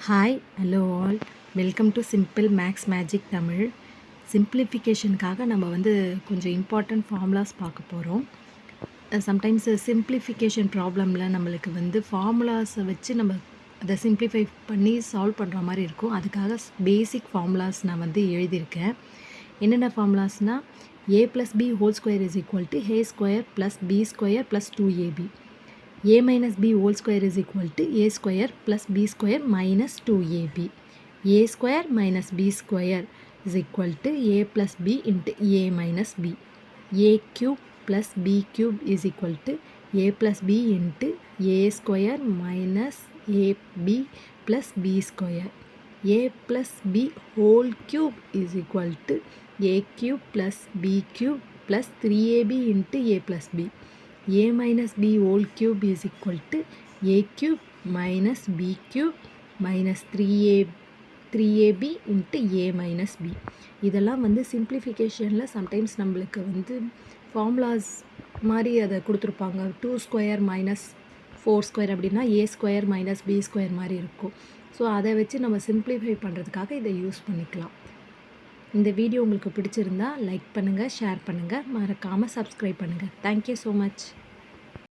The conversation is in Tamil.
Hi hello all welcome to simple maths magic Tamil. சிம்பிளிஃபிகேஷனுக்காக நம்ம கொஞ்சம் இம்பார்ட்டண்ட் ஃபார்முலாஸ் பார்க்க போகிறோம். சம்டைம்ஸ் சிம்பிளிஃபிகேஷன் ப்ராப்ளமில் நம்மளுக்கு ஃபார்முலாஸை வச்சு நம்ம அதை சிம்பிளிஃபை பண்ணி சால்வ் பண்ணுற மாதிரி இருக்கும். அதுக்காக பேசிக் ஃபார்முலாஸ் நான் எழுதியிருக்கேன். என்னென்ன ஃபார்முலாஸ்னால் a + b whole square is equal to a square plus b square plus 2ab. a minus b whole square is equal to a square plus b square minus 2ab. a square minus b square is equal to a plus b into a minus b. a cube plus b cube is equal to a plus b into a square minus ab plus b square. a plus b whole cube is equal to a cube plus b cube plus 3ab into a plus b. a minus b whole cube is equal to a cube minus b cube minus 3ab into a minus b. இதெல்லாம் சிம்பிளிஃபிகேஷனில் சம்டைம்ஸ் நம்மளுக்கு ஃபார்முலாஸ் மாதிரி அதை கொடுத்துருப்பாங்க. 2 ஸ்கொயர் மைனஸ் 4 ஸ்கொயர் அப்படின்னா a square minus b square மாதிரி இருக்கும். ஸோ அதை வச்சு நம்ம சிம்பிளிஃபை பண்ணுறதுக்காக இதை யூஸ் பண்ணிக்கலாம். இந்த வீடியோ உங்களுக்கு பிடிச்சிருந்தா லைக் பண்ணுங்கள், ஷேர் பண்ணுங்கள், மறக்காமல் சப்ஸ்கிரைப் பண்ணுங்கள். Thank you so much.